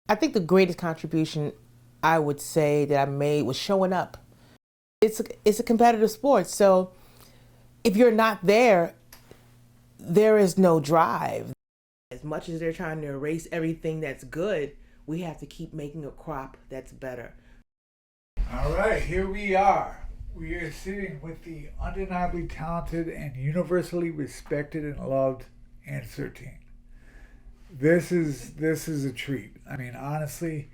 I think the greatest contribution I would say that I made was showing up. It's a competitive sport, so if you're not there, there is no drive. As much as they're trying to erase everything that's good, we have to keep making a crop that's better. All right, here we are. We are sitting with the undeniably talented and universally respected and loved ANG13. This is a treat. I mean, honestly,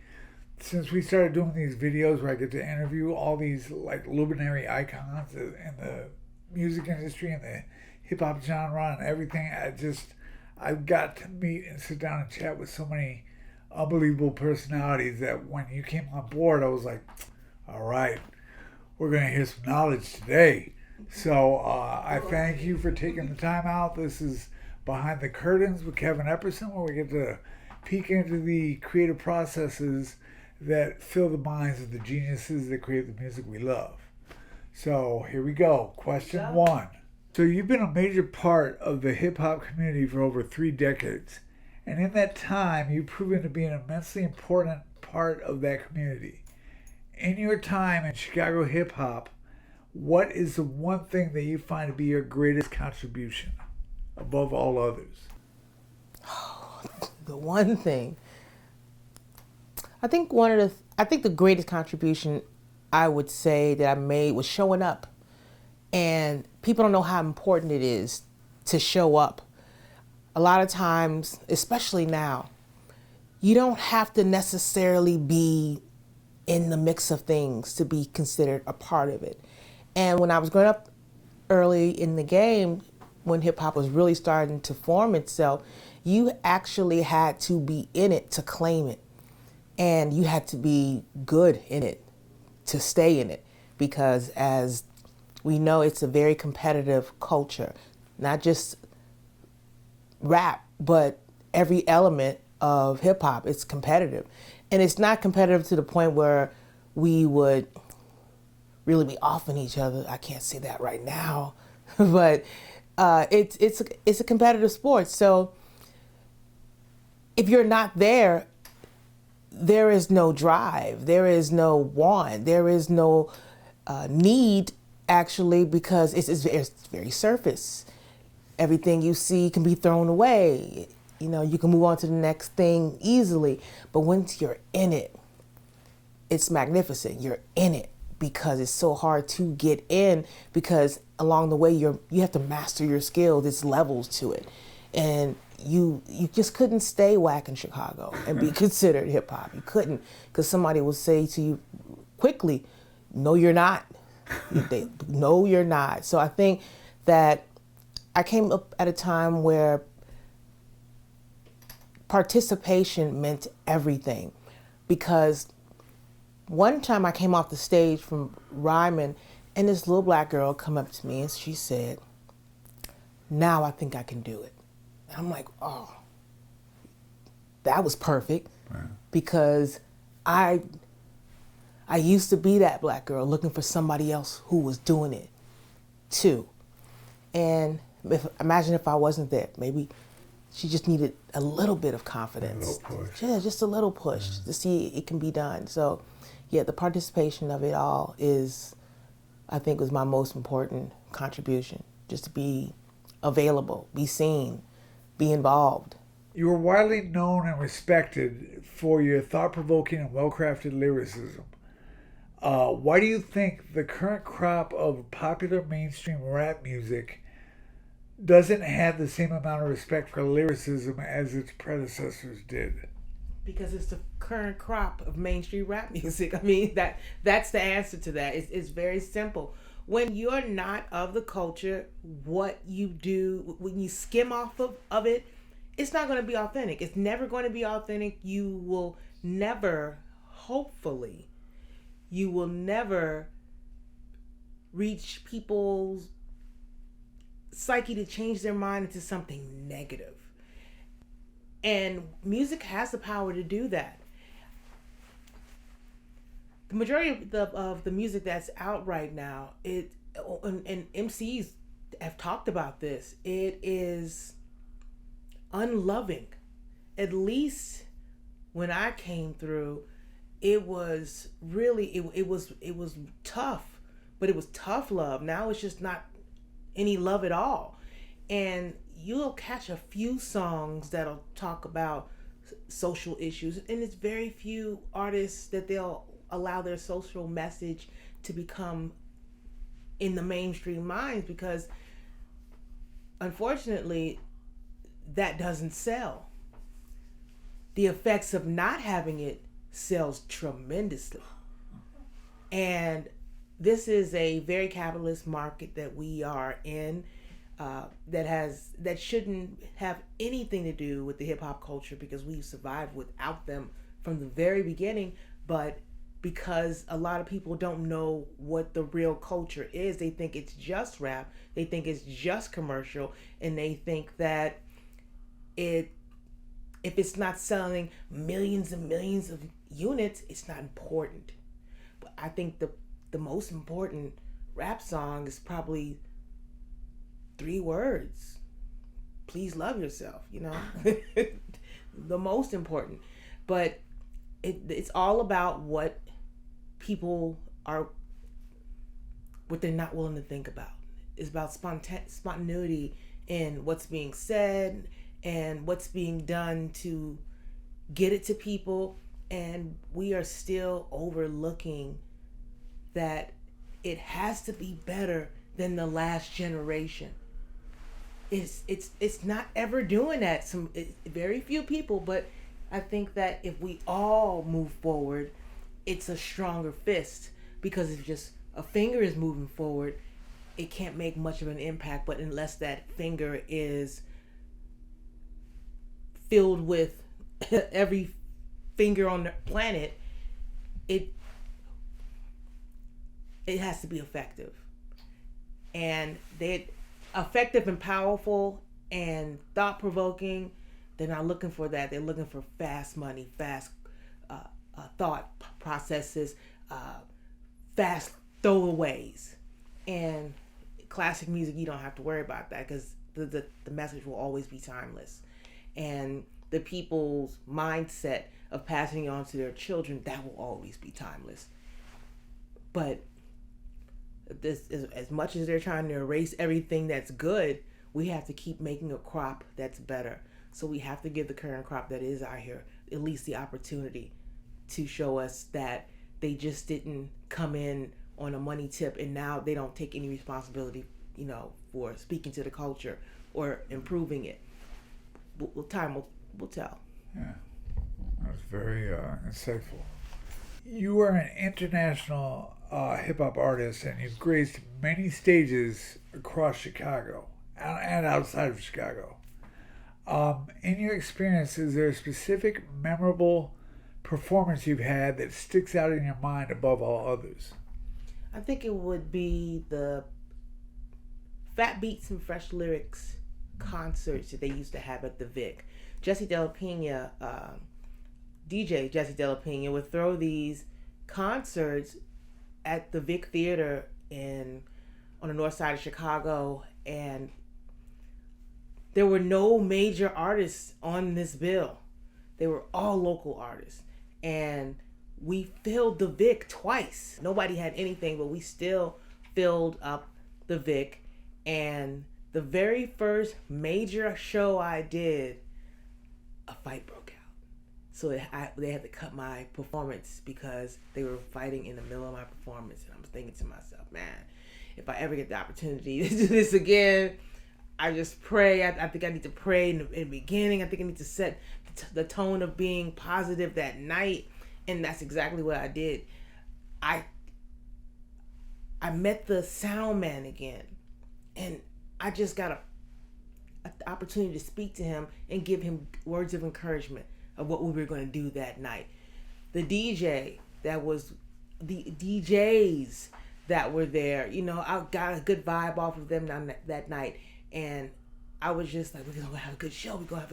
since we started doing these videos where I get to interview all these like luminary icons in the music industry and the hip hop genre and everything, I've got to meet and sit down and chat with so many unbelievable personalities that when you came on board, I was like, all right, we're going to hear some knowledge today. So I thank you for taking the time out. This is Behind the Curtains with Kevin Epperson, where we get to peek into the creative processes that fill the minds of the geniuses that create the music we love. So here we go. Question 1. So you've been a major part of the hip-hop community for over 3 decades. And in that time, you've proven to be an immensely important part of that community. In your time in Chicago hip-hop, what is the one thing that you find to be your greatest contribution above all others? The one thing. I think the greatest contribution I would say that I made was showing up. And people don't know how important it is to show up. A lot of times, especially now, you don't have to necessarily be in the mix of things to be considered a part of it. And when I was growing up early in the game, when hip hop was really starting to form itself, you actually had to be in it to claim it. And you had to be good in it to stay in it. Because as we know, it's a very competitive culture, not just rap, but every element of hip hop. It's competitive. And it's not competitive to the point where we would really be offing each other. I can't say that right now, but it's a competitive sport. So if you're not there, there is no drive, there is no want, there is no need actually, because it's very surface. Everything you see can be thrown away. You know, you can move on to the next thing easily. But once you're in it, it's magnificent. You're in it because it's so hard to get in, because along the way you have to master your skill. There's levels to it. And you just couldn't stay whack in Chicago and be considered hip hop. You couldn't, because somebody will say to you quickly, no, you're not. No, you're not. So I think that I came up at a time where participation meant everything, because one time I came off the stage from rhyming and this little black girl come up to me and she said, now I think I can do it. And I'm like, oh, that was perfect. Right. Because I used to be that black girl looking for somebody else who was doing it too. And imagine if I wasn't there. Maybe she just needed a little bit of confidence. A little push. Yeah, just a little push to see it can be done. So yeah, the participation of it all I think was my most important contribution. Just to be available, be seen, be involved. You are widely known and respected for your thought-provoking and well-crafted lyricism. Why do you think the current crop of popular mainstream rap music doesn't have the same amount of respect for lyricism as its predecessors did? Because it's the current crop of mainstream rap music. I mean, that's the answer to that. It's very simple. When you're not of the culture, what you do, when you skim off of it, it's not going to be authentic. It's never going to be authentic. You will never, hopefully, you will never reach people's psyche to change their mind into something negative. And music has the power to do that. The majority of the music that's out right now, and MCs have talked about this, it is unloving. At least when I came through, it was really it was tough, but it was tough love. Now it's just not any love at all. And you'll catch a few songs that'll talk about social issues, and it's very few artists that they'll allow their social message to become in the mainstream minds, because unfortunately that doesn't sell. The effects of not having it sells tremendously. And this is a very capitalist market that we are in, that shouldn't have anything to do with the hip hop culture, because we've survived without them from the very beginning. But because a lot of people don't know what the real culture is, they think it's just rap, they think it's just commercial, and they think that if it's not selling millions and millions of units, it's not important. But I think the most important rap song is probably 3 words. Please love yourself, the most important. But it's all about what they're not willing to think about. It's about spontaneity in what's being said and what's being done to get it to people. And we are still overlooking that it has to be better than the last generation. It's not ever doing that. Very few people, but I think that if we all move forward, it's a stronger fist. Because if just a finger is moving forward, it can't make much of an impact. But unless that finger is filled with every finger on the planet, it has to be effective. And they effective and powerful and thought-provoking. They're not looking for that. They're looking for fast money, fast thought processes, fast throwaways. And classic music, you don't have to worry about that, because the message will always be timeless. And the people's mindset of passing it on to their children, that will always be timeless. But this is, as much as they're trying to erase everything that's good, we have to keep making a crop that's better. So we have to give the current crop that is out here at least the opportunity to show us that they just didn't come in on a money tip, and now they don't take any responsibility, for speaking to the culture or improving it. Time will tell. Yeah, that's very insightful. You are an international hip hop artist, and you've graced many stages across Chicago and outside of Chicago. In your experience, is there a specific memorable performance you've had that sticks out in your mind above all others? I think it would be the Fat Beats and Fresh Lyrics concerts that they used to have at the Vic. Jesse Della Pena, DJ Jesse Della Pena, would throw these concerts at the Vic Theater on the north side of Chicago, and there were no major artists on this bill. They were all local artists. And we filled the Vic twice. Nobody had anything, but we still filled up the Vic. And the very first major show I did, a fight broke out. So they had to cut my performance because they were fighting in the middle of my performance. And I'm thinking to myself, man, if I ever get the opportunity to do this again, I just pray. I think I need to pray in the beginning. I think I need to set the tone of being positive that night. And that's exactly what I did. I met the sound man again. And I just got an opportunity to speak to him and give him words of encouragement of what we were going to do that night. The DJs that were there, I got a good vibe off of them that night. And I was just like, we're going to have a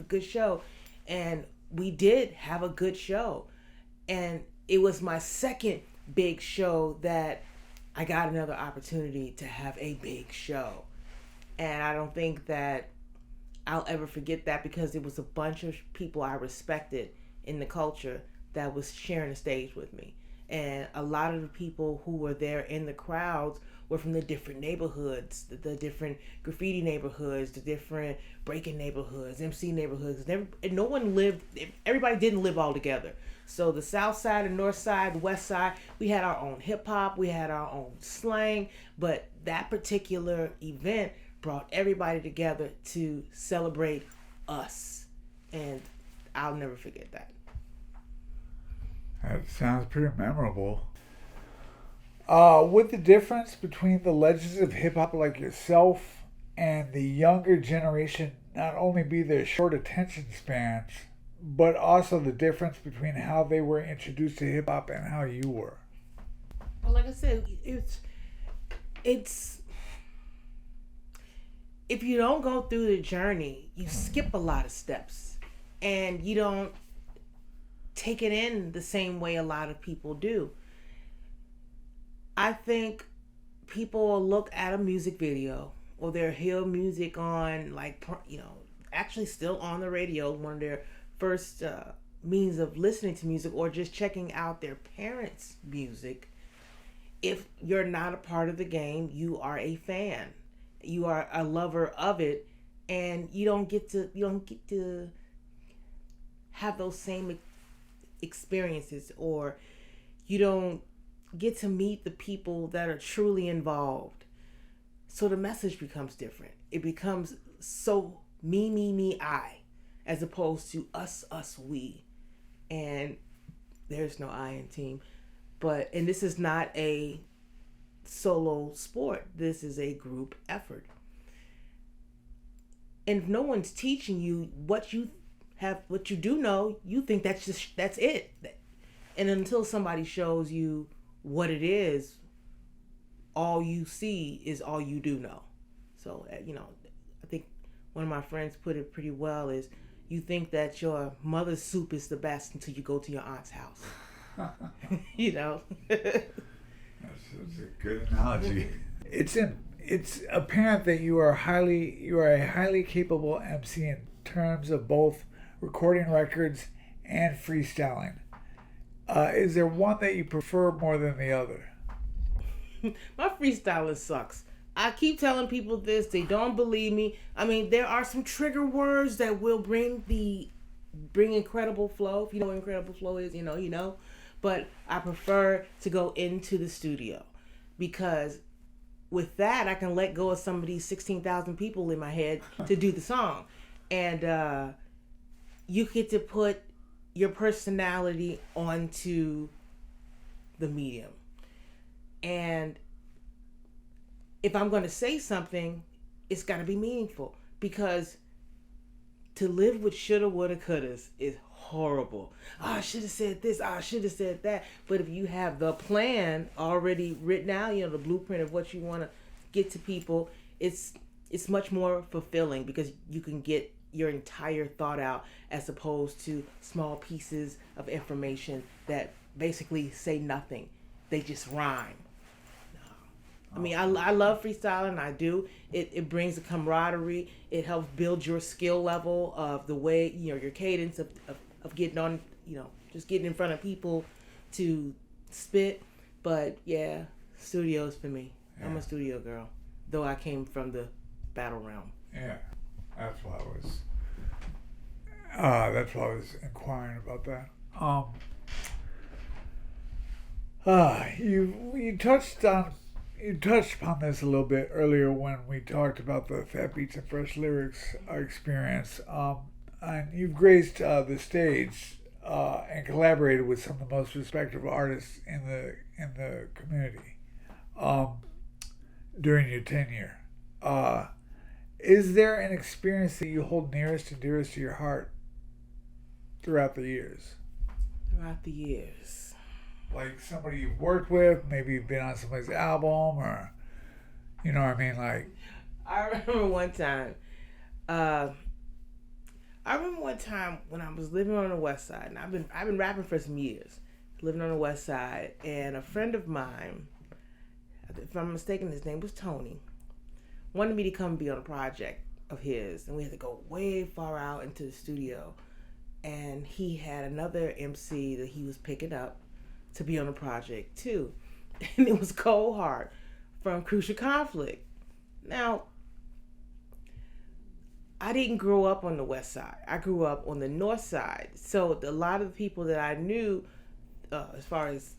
good show. And we did have a good show. And it was my second big show that I got another opportunity to have a big show. And I don't think that I'll ever forget that, because it was a bunch of people I respected in the culture that was sharing the stage with me. And a lot of the people who were there in the crowds were from the different neighborhoods, the different graffiti neighborhoods, the different breaking neighborhoods, MC neighborhoods. And no one lived, everybody didn't live all together. So the south side, the north side, the west side, we had our own hip hop, we had our own slang, but that particular event brought everybody together to celebrate us. And I'll never forget that. That sounds pretty memorable. Would the difference between the legends of hip hop like yourself and the younger generation not only be their short attention spans, but also the difference between how they were introduced to hip hop and how you were? Well, like I said, it's if you don't go through the journey, you skip a lot of steps, and you don't take it in the same way a lot of people do. I think people will look at a music video or they'll hear music on, like, actually still on the radio, one of their first means of listening to music, or just checking out their parents' music. If you're not a part of the game, you are a fan. You are a lover of it, and you don't get to have those same experiences, or you don't get to meet the people that are truly involved. So the message becomes different. It becomes so me, I, as opposed to us, we. And there's no I in team. And this is not a solo sport. This is a group effort. And if no one's teaching you what you do know, you think that's it. And until somebody shows you what it is, all you see is all you do know. So, I think one of my friends put it pretty well is, you think that your mother's soup is the best until you go to your aunt's house. That's a good analogy. It's apparent that you are a highly capable MC in terms of both recording records and freestyling. Is there one that you prefer more than the other? My freestyling sucks. I keep telling people this. They don't believe me. I mean, there are some trigger words that will bring incredible flow. If you know what incredible flow is, you know. But I prefer to go into the studio, because with that, I can let go of some of these 16,000 people in my head to do the song. And you get to put your personality onto the medium. And if I'm going to say something, it's got to be meaningful, because to live with shoulda, woulda, couldas is horrible. I should have said this. I should have said that. But if you have the plan already written out, the blueprint of what you want to get to people, it's much more fulfilling, because you can get your entire thought out, as opposed to small pieces of information that basically say nothing. They just rhyme. I mean, I love freestyling. I do. It brings a camaraderie. It helps build your skill level of the way, your cadence of getting on, just getting in front of people to spit. But yeah, studios for me. Yeah. I'm a studio girl, though I came from the battle realm. Yeah, that's why I was inquiring about that. You touched upon this a little bit earlier when we talked about the Fat Beats and Fresh Lyrics experience. And you've graced the stage and collaborated with some of the most respected artists in the community during your tenure. Is there an experience that you hold nearest and dearest to your heart throughout the years? Throughout the years. Like somebody you've worked with, maybe you've been on somebody's album, or, you know what I mean? Like, I remember one time when I was living on the West Side, and I've been rapping for some years, living on the West Side, and a friend of mine, if I'm mistaken, his name was Tony, wanted me to come be on a project of his, and we had to go way far out into the studio and he had another MC that he was picking up to be on the project too. And it was Cold Heart from Crucial Conflict. Now, I didn't grow up on the west side. I grew up on the north side. So a lot of the people that I knew, as far as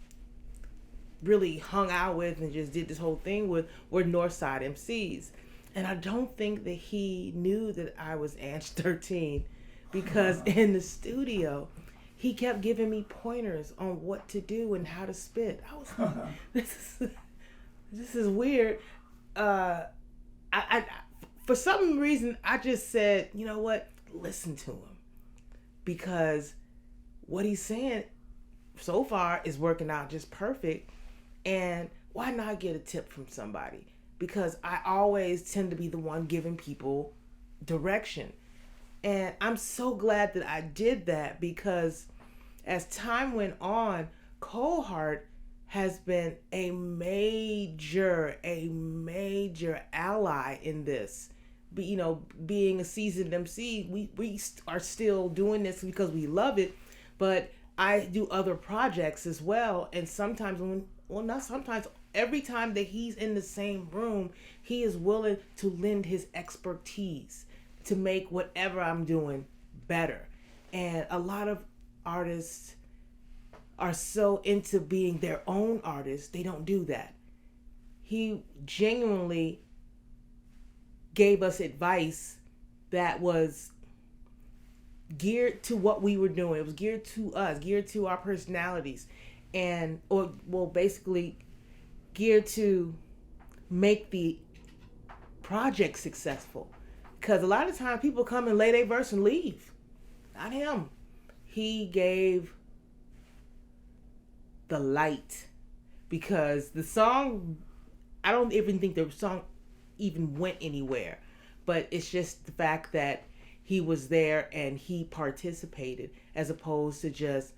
really hung out with and just did this whole thing with, were north side MCs. And I don't think that he knew that I was ANG13, because in the studio, he kept giving me pointers on what to do and how to spit. I was like, this is weird. I for some reason, I just said, you know what? Listen to him. Because what he's saying so far is working out just perfect. And why not get a tip from somebody? Because I always tend to be the one giving people direction. And I'm so glad that I did that, because as time went on, Cold Heart has been a major ally in this. But, you know, being a seasoned MC, we are still doing this because we love it. But I do other projects as well. And sometimes not sometimes, every time that he's in the same room, he is willing to lend his expertise to make whatever I'm doing better. And a lot of artists are so into being their own artists, they don't do that. He genuinely gave us advice that was geared to what we were doing. It was geared to us, geared to our personalities, basically geared to make the project successful. Because a lot of times people come and lay their verse and leave. Not him. He gave the light. Because the song, I don't even think the song even went anywhere. But it's just the fact that he was there and he participated, as opposed to just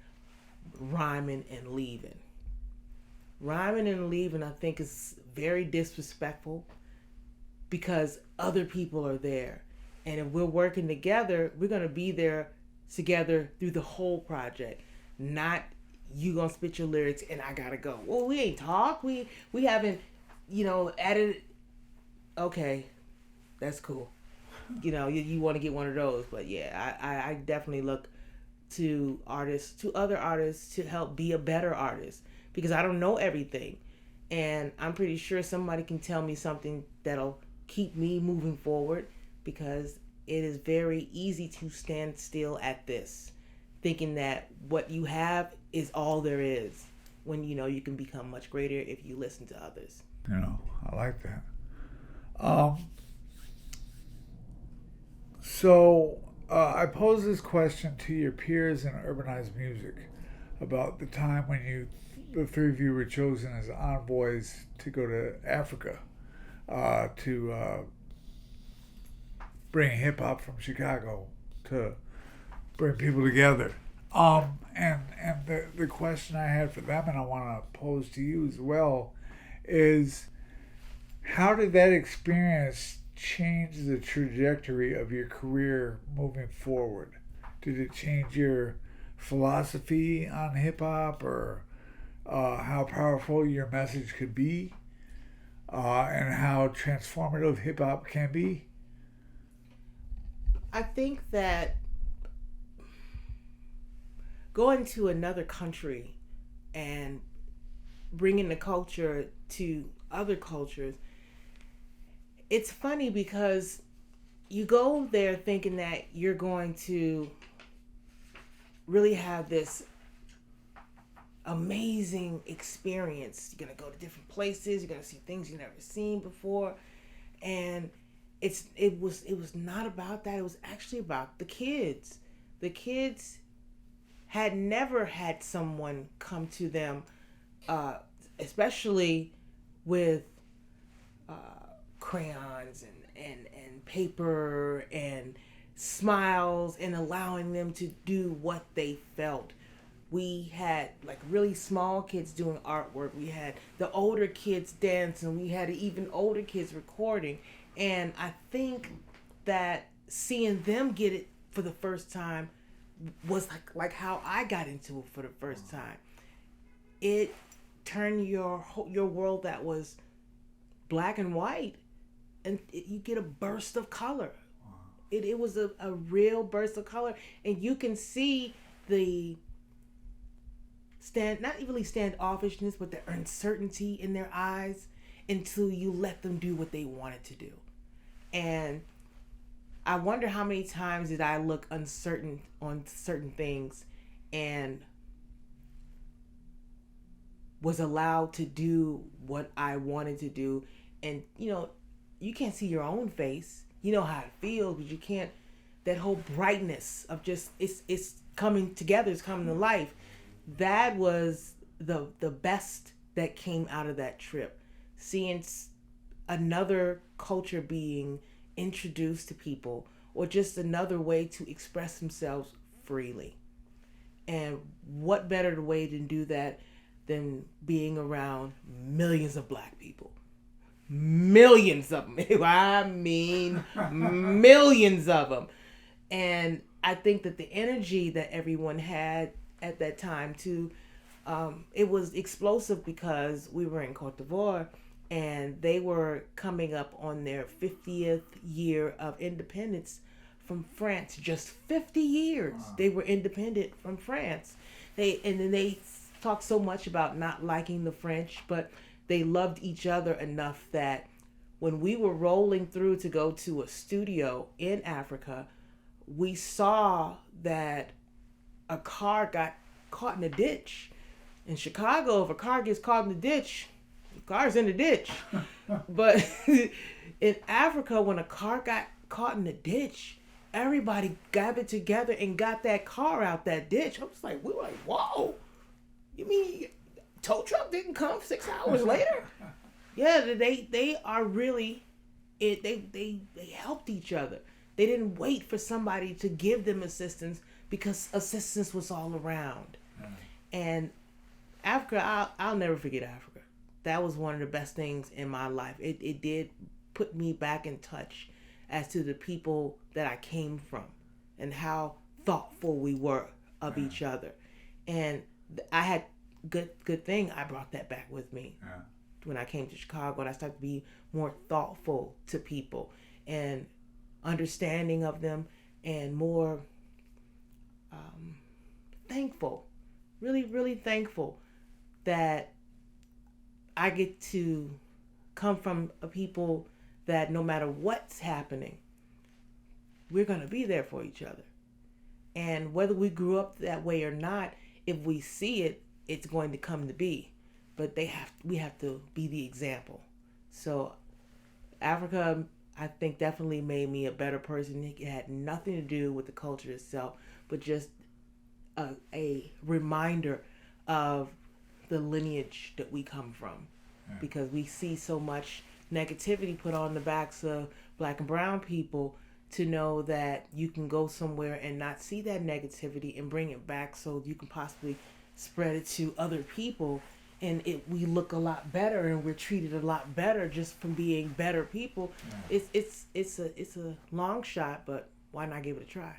rhyming and leaving. Rhyming and leaving, I think, is very disrespectful, because other people are there. And if we're working together, we're going to be there together through the whole project. Not you going to spit your lyrics and I got to go. Well, we ain't talk. We haven't, added. Okay, that's cool. You want to get one of those. But yeah, I definitely look to other artists to help be a better artist, because I don't know everything. And I'm pretty sure somebody can tell me something that'll keep me moving forward, because it is very easy to stand still at this, thinking that what you have is all there is, when you can become much greater if you listen to others. I like that. So I pose this question to your peers in urbanized music about the time when the three of you were chosen as envoys to go to Africa to bring hip hop from Chicago to bring people together. And the question I had for them, and I want to pose to you as well, is how did that experience change the trajectory of your career moving forward? Did it change your philosophy on hip hop, or how powerful your message could be, and how transformative hip hop can be? I think that going to another country and bringing the culture to other cultures, it's funny because you go there thinking that you're going to really have this amazing experience. You're going to go to different places, you're going to see things you've never seen before, and it was not about that. It was actually about the kids. The kids had never had someone come to them, especially with crayons and paper and smiles, and allowing them to do what they felt. We had like really small kids doing artwork. We had the older kids dancing. We had even older kids recording. And I think that seeing them get it for the first time was like how I got into it for the first time. It turned your world that was black and white, and you get a burst of color. It was a real burst of color, and you can see the not really standoffishness, but the uncertainty in their eyes until you let them do what they wanted to do. And I wonder how many times did I look uncertain on certain things and was allowed to do what I wanted to do. And you can't see your own face. You know how it feels, but you can't, that whole brightness of just it's coming together, it's coming to life. That was the best that came out of that trip. Seeing another culture being introduced to people, or just another way to express themselves freely. And what better way to do that than being around millions of black people? Millions of them. I mean, millions of them. And I think that the energy that everyone had at that time too, it was explosive because we were in Cote d'Ivoire and they were coming up on their 50th year of independence from France. Just 50 years. Wow. They were independent from France. They talked so much about not liking the French, but they loved each other enough that when we were rolling through to go to a studio in Africa, we saw that a car got caught in a ditch. In Chicago, if a car gets caught in the ditch, the car's in the ditch. But in Africa, when a car got caught in the ditch, everybody gathered together and got that car out that ditch. I was like, we were like, whoa, you mean tow truck didn't come 6 hours later? Yeah, they are really they helped each other. They didn't wait for somebody to give them assistance because assistance was all around. And Africa, I'll never forget Africa. That was one of the best things in my life. It did put me back in touch as to the people that I came from and how thoughtful we were of each other. And I had good thing I brought that back with me when I came to Chicago, and I started to be more thoughtful to people and understanding of them and more thankful, really thankful that I get to come from a people that no matter what's happening, we're going to be there for each other. And whether we grew up that way or not, if we see it, it's going to come to be. But we have to be the example. So Africa, I think, definitely made me a better person. It had nothing to do with the culture itself, but just a reminder of the lineage that we come from. Yeah. Because we see so much negativity put on the backs of black and brown people, to know that you can go somewhere and not see that negativity and bring it back so you can possibly spread it to other people, and we look a lot better and we're treated a lot better just from being better people. Yeah. It's a long shot, but why not give it a try?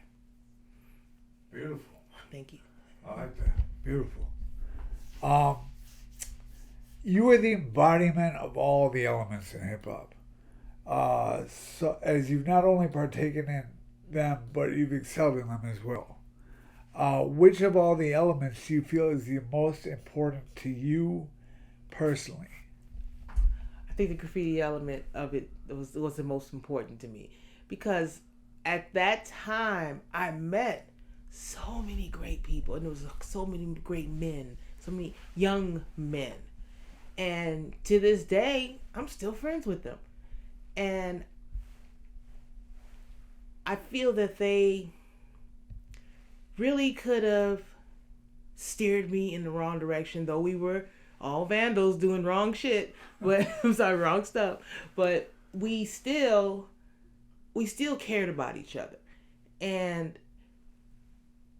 Beautiful. Thank you. I like that. Beautiful. You are the embodiment of all the elements in hip hop. So as you've not only partaken in them, but you've excelled in them as well. Which of all the elements do you feel is the most important to you personally? I think the graffiti element of it was the most important to me, because at that time I met so many great people, and there was so many great men, so many young men, and to this day I'm still friends with them. And I feel that they really could have steered me in the wrong direction, though we were all vandals doing wrong shit, but wrong stuff. But we still cared about each other. And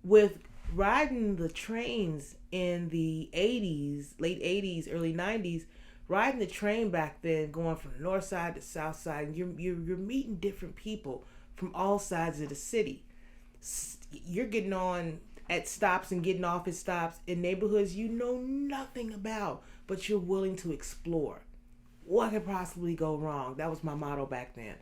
with riding the trains in the 80s, late 80s, early 90s, riding the train back then, going from the north side to south side, and you're meeting different people from all sides of the city. you're getting on at stops and getting off at stops in neighborhoods you know nothing about, but you're willing to explore. What could possibly go wrong? That was my motto back then.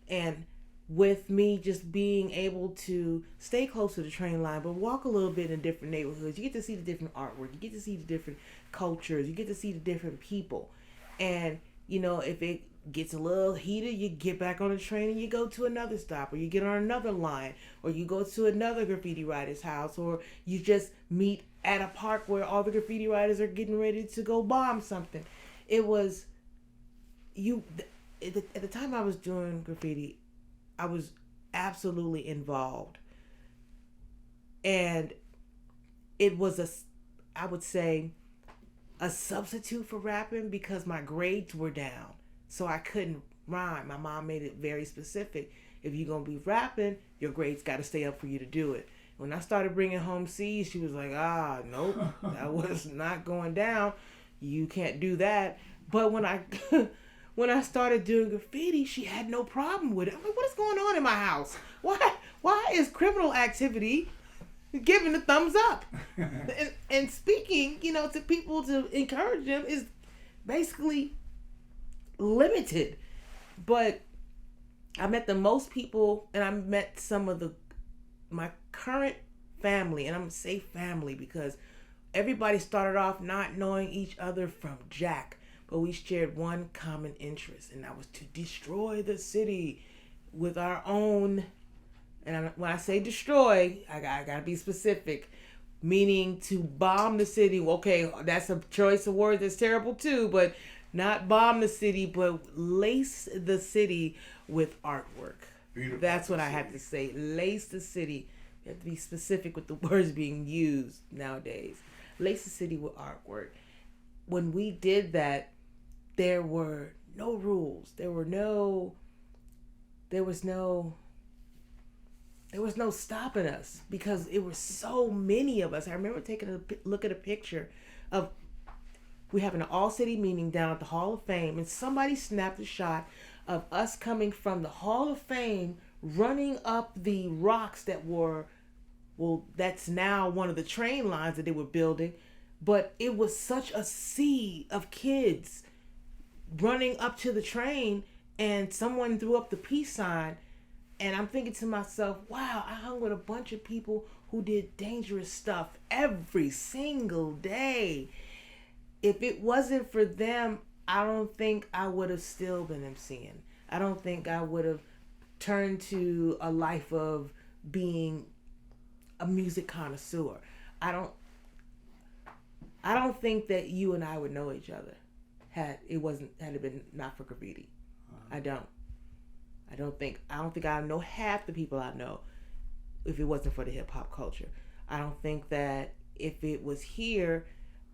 And with me just being able to stay close to the train line, but walk a little bit in different neighborhoods, you get to see the different artwork, you get to see the different cultures, you get to see the different people. And, you know, if it gets a little heated, you get back on the train and you go to another stop, or you get on another line, or you go to another graffiti writer's house, or you just meet at a park where all the graffiti writers are getting ready to go bomb something. It was, at the time I was doing graffiti, I was absolutely involved. And it was I would say, a substitute for rapping because my grades were down. So I couldn't rhyme. My mom made it very specific. If you're going to be rapping, your grades got to stay up for you to do it. When I started bringing home C's, she was like, nope, that was not going down. You can't do that. But when I started doing graffiti, she had no problem with it. I'm like, what is going on in my house? Why is criminal activity giving the thumbs up? and speaking, you know, to people to encourage them is basically limited. But I met the most people, and I met some of my current family, and I'm gonna say family because everybody started off not knowing each other from Jack, but we shared one common interest, and that was to destroy the city with our own. And when I say destroy, I gotta be specific, meaning to bomb the city. Okay, that's a choice of words that's terrible too, but not bomb the city, but lace the city with artwork. Beautiful. That's what I have to say. Lace the city. You have to be specific with the words being used nowadays. Lace the city with artwork. When we did that, there were no rules. There was no stopping us because it were so many of us. I remember taking a look at a picture of, we having an all-city meeting down at the Hall of Fame, and somebody snapped a shot of us coming from the Hall of Fame, running up the rocks that were, that's now one of the train lines that they were building, but it was such a sea of kids running up to the train, and someone threw up the peace sign. And I'm thinking to myself, wow, I hung with a bunch of people who did dangerous stuff every single day. If it wasn't for them, I don't think I would have still been emceeing. I don't think I would have turned to a life of being a music connoisseur. I don't think that you and I would know each other had it been not for graffiti. I don't think I know half the people I know if it wasn't for the hip hop culture. I don't think that if it was here,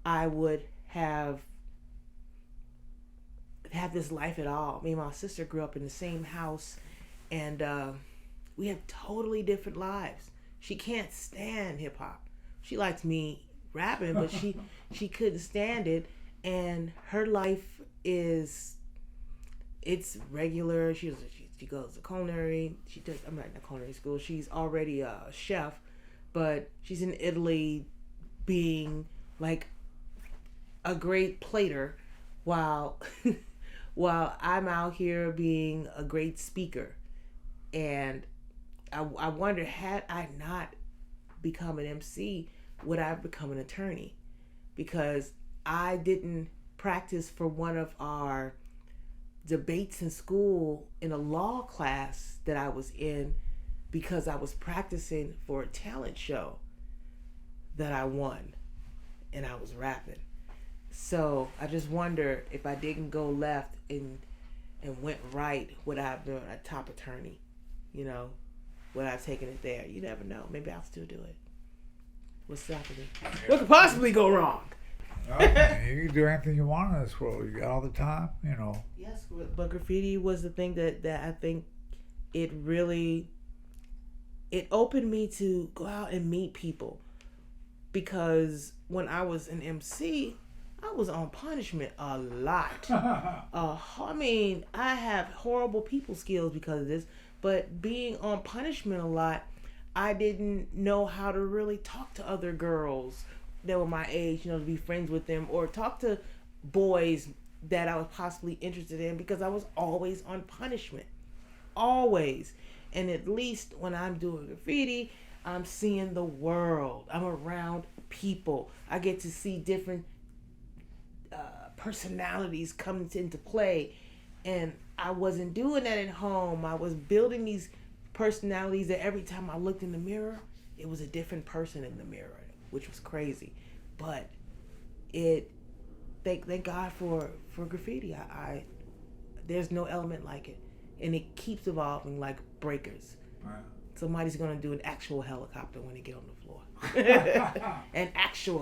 I would have this life at all. Me and my sister grew up in the same house, and we have totally different lives. She can't stand hip hop. She likes me rapping, but she couldn't stand it. And her life it's regular. She goes to culinary. I'm not in a culinary school. She's already a chef, but she's in Italy being like a great plater while I'm out here being a great speaker. And I wonder, had I not become an MC, would I have become an attorney? Because I didn't practice for one of our debates in school in a law class that I was in because I was practicing for a talent show that I won, and I was rapping. So I just wonder, if I didn't go left and went right, would I have been a top attorney? You know, would I have taken it there? You never know. Maybe I'll still do it. What's stopping me? What could possibly go wrong? Okay, you can do anything you want in this world. You got all the time, you know. Yes, but graffiti was the thing that I think it opened me to go out and meet people. Because when I was an MC, I was on punishment a lot. I mean, I have horrible people skills because of this, but being on punishment a lot, I didn't know how to really talk to other girls that were my age, to be friends with them or talk to boys that I was possibly interested in because I was always on punishment. Always. And at least when I'm doing graffiti, I'm seeing the world. I'm around people. I get to see different personalities come into play. And I wasn't doing that at home. I was building these personalities that every time I looked in the mirror, it was a different person in the mirror, which was crazy. But it thank God for graffiti. I there's no element like it, and it keeps evolving like breakers. Right. Somebody's gonna do an actual helicopter when they get on the floor.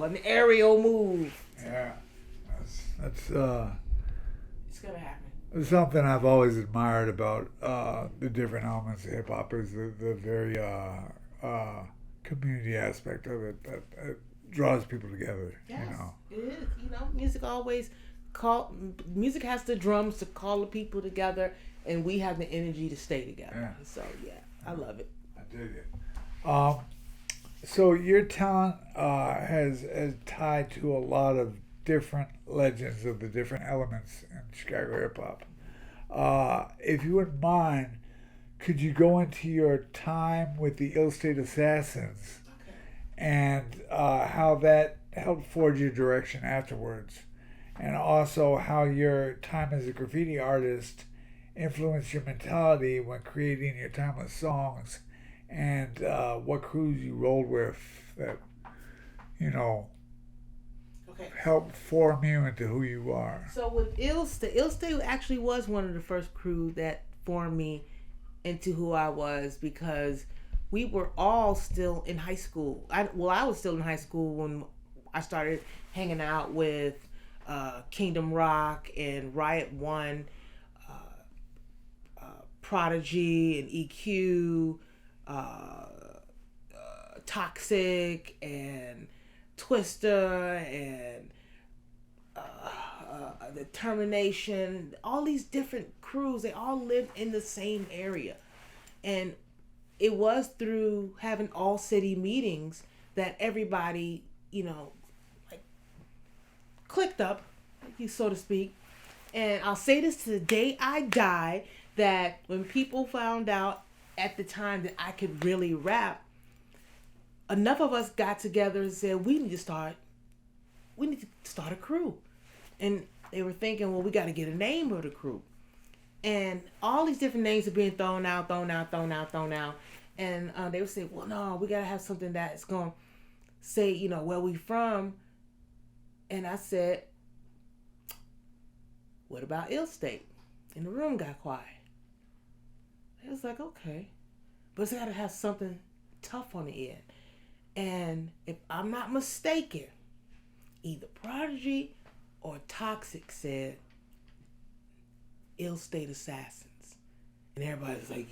an aerial move. Yeah, that's it's gonna happen. It's something I've always admired about the different elements of hip hop is the very community aspect of it that draws people together. Yes, it is. Music has the drums to call the people together, and we have the energy to stay together. Yeah. So I love it. I dig it. So your talent has tied to a lot of different legends of the different elements in Chicago hip hop. If you wouldn't mind, could you go into your time with the Ill State Assassins and how that helped forge your direction afterwards, and also how your time as a graffiti artist influenced your mentality when creating your timeless songs, and what crews you rolled with that helped form you into who you are. So with Ill State actually was one of the first crews that formed me into who I was, because we were all still in high school. I was still in high school when I started hanging out with Kingdom Rock and Riot One, Prodigy and EQ, Toxic and Twister and Determination. All these different crews, they all lived in the same area. And it was through having all city meetings that everybody, clicked up, so to speak. And I'll say this to the day I die, that when people found out at the time that I could really rap, enough of us got together and said, we need to start a crew. And they were thinking, well, we got to get a name for the crew. And all these different names are being thrown out. And they would say, well, no, we got to have something that's going to say, where we from. And I said, what about Ill State? And the room got quiet. It was like, okay. But it's got to have something tough on the end. And if I'm not mistaken, either Prodigy or Toxic said Ill State Assassins. And everybody was like,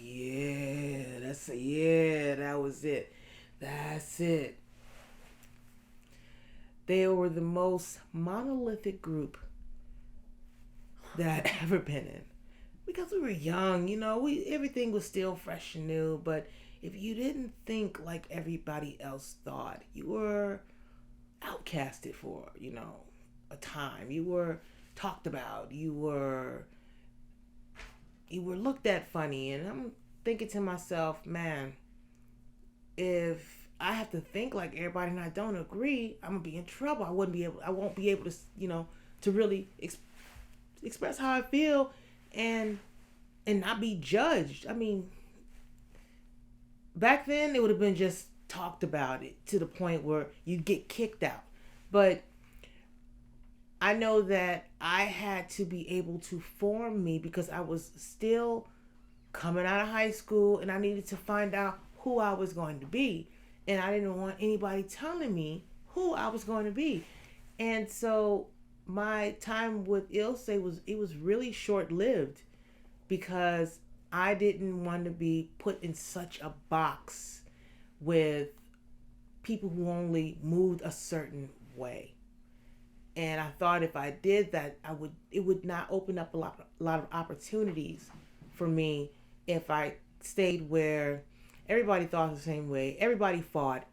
that was it. That's it. They were the most monolithic group that I'd ever been in. Because we were young, everything was still fresh and new, but if you didn't think like everybody else thought, you were outcasted for, a time. You were talked about. You were looked at funny. And I'm thinking to myself, man, if I have to think like everybody and I don't agree, I'm gonna be in trouble. I won't be able to, to really express how I feel and not be judged. I mean, back then, it would have been just talked about it to the point where you get kicked out. But I know that I had to be able to form me because I was still coming out of high school and I needed to find out who I was going to be. And I didn't want anybody telling me who I was going to be. And so my time with Ill State was really short-lived because I didn't want to be put in such a box with people who only moved a certain way. And I thought if I did that, it would not open up a lot of opportunities for me if I stayed where Everybody thought the same way. Everybody fought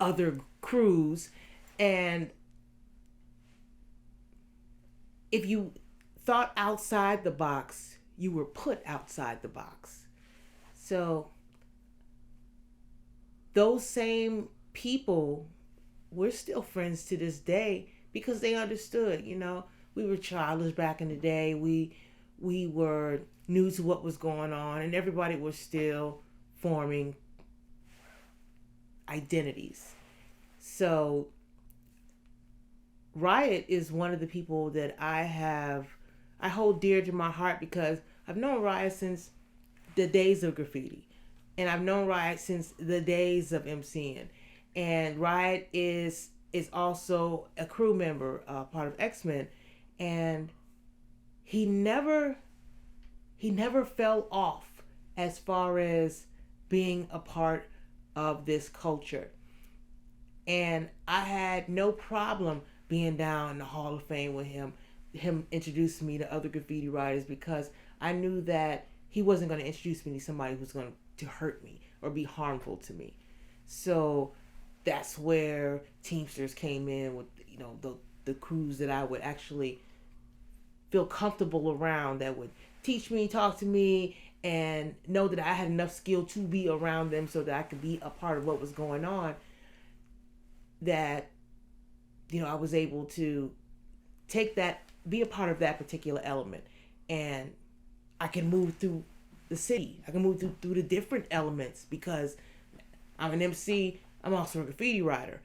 other crews, and if you thought outside the box, you were put outside the box. So those same people, we're still friends to this day because they understood. We were childish back in the day. We were new to what was going on, and everybody was still forming identities. So Riot is one of the people that I hold dear to my heart because I've known Riot since the days of graffiti, and I've known Riot since the days of MCing. And Riot is also a crew member, part of X-Men, and he never fell off as far as being a part of this culture. And I had no problem being down in the Hall of Fame with him introducing me to other graffiti writers, because I knew that he wasn't going to introduce me to somebody who was going to hurt me or be harmful to me. So that's where Teamsters came in with the crews that I would actually feel comfortable around, that would teach me, talk to me, and know that I had enough skill to be around them so that I could be a part of what was going on, that I was able to take that, be a part of that particular element. And I can move through the city. I can move through the different elements because I'm an MC. I'm also a graffiti writer.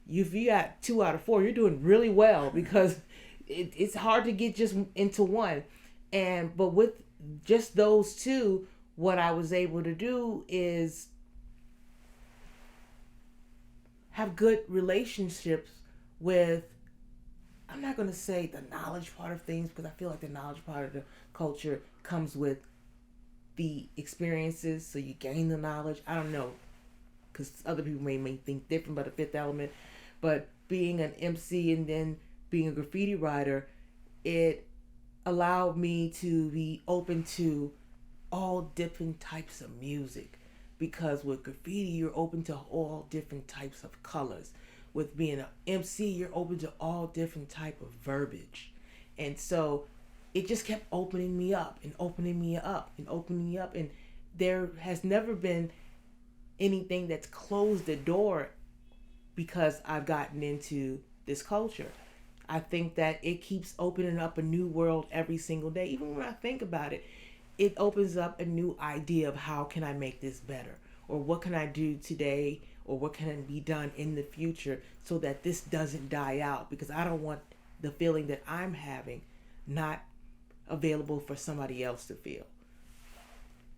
If you got 2 out of 4, you're doing really well, because it's hard to get just into one. But with just those two, what I was able to do is have good relationships with, I'm not going to say the knowledge part of things, because I feel like the knowledge part of the culture comes with the experiences, so you gain the knowledge. I don't know, because other people may think different about the fifth element, but being an MC and then being a graffiti writer, it allowed me to be open to all different types of music, because with graffiti you're open to all different types of colors. With being an MC, you're open to all different type of verbiage. And so it just kept opening me up and opening me up and opening me up. And there has never been anything that's closed the door because I've gotten into this culture. I think that it keeps opening up a new world every single day. Even when I think about it, it opens up a new idea of how can I make this better? Or what can I do today? Or what can be done in the future so that this doesn't die out? Because I don't want the feeling that I'm having not available for somebody else to feel.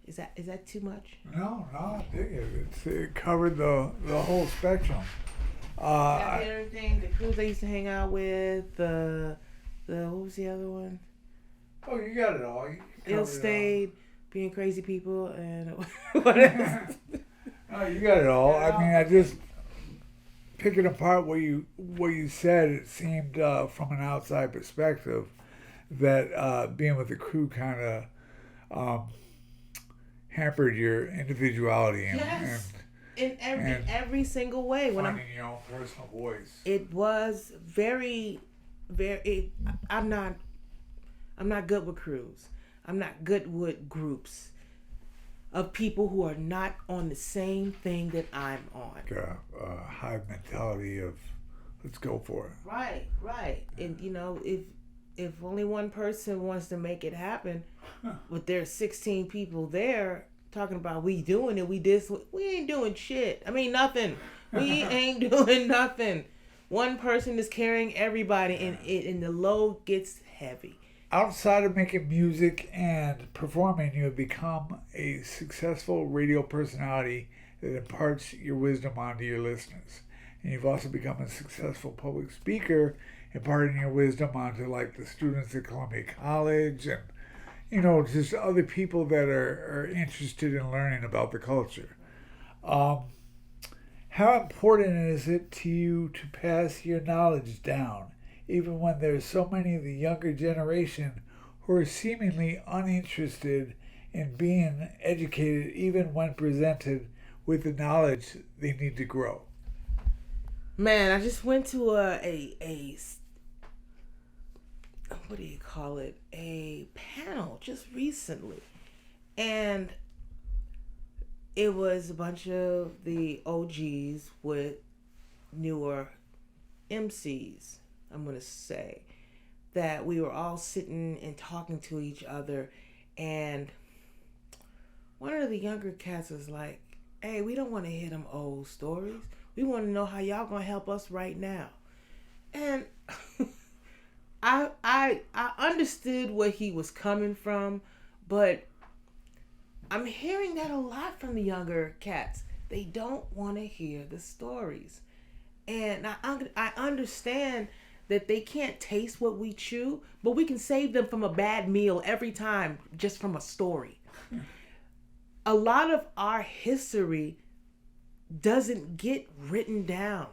Is that too much? No, I dig it. It covered the whole spectrum. Everything, the crews I used to hang out with, the what was the other one? Oh, you got it all. Ill State, being crazy people, and what else? Oh, you got it all. I mean, I just picking apart what you said. It seemed from an outside perspective that being with the crew kind of hampered your individuality in every single way. When finding your own personal voice. It was very, very. I'm not good with crews. I'm not good with groups of people who are not on the same thing that I'm on. Like a hive mentality of, let's go for it. Right. And if only one person wants to make it happen, but there's 16 people there talking about we doing it, we ain't doing shit. I mean, nothing. We ain't doing nothing. One person is carrying everybody, and the load gets heavy. Outside of making music and performing, you have become a successful radio personality that imparts your wisdom onto your listeners. And you've also become a successful public speaker, imparting your wisdom onto like the students at Columbia College and, just other people that are interested in learning about the culture. How important is it to you to pass your knowledge down, even when there's so many of the younger generation who are seemingly uninterested in being educated, even when presented with the knowledge they need to grow? Man, I just went to a what do you call it? A panel just recently. And it was a bunch of the OGs with newer MCs, I'm going to say, that we were all sitting and talking to each other. And one of the younger cats was like, hey, we don't want to hear them old stories. We want to know how y'all going to help us right now. And I understood where he was coming from, but I'm hearing that a lot from the younger cats. They don't want to hear the stories. And I understand that they can't taste what we chew, but we can save them from a bad meal every time just from a story. A lot of our history doesn't get written down.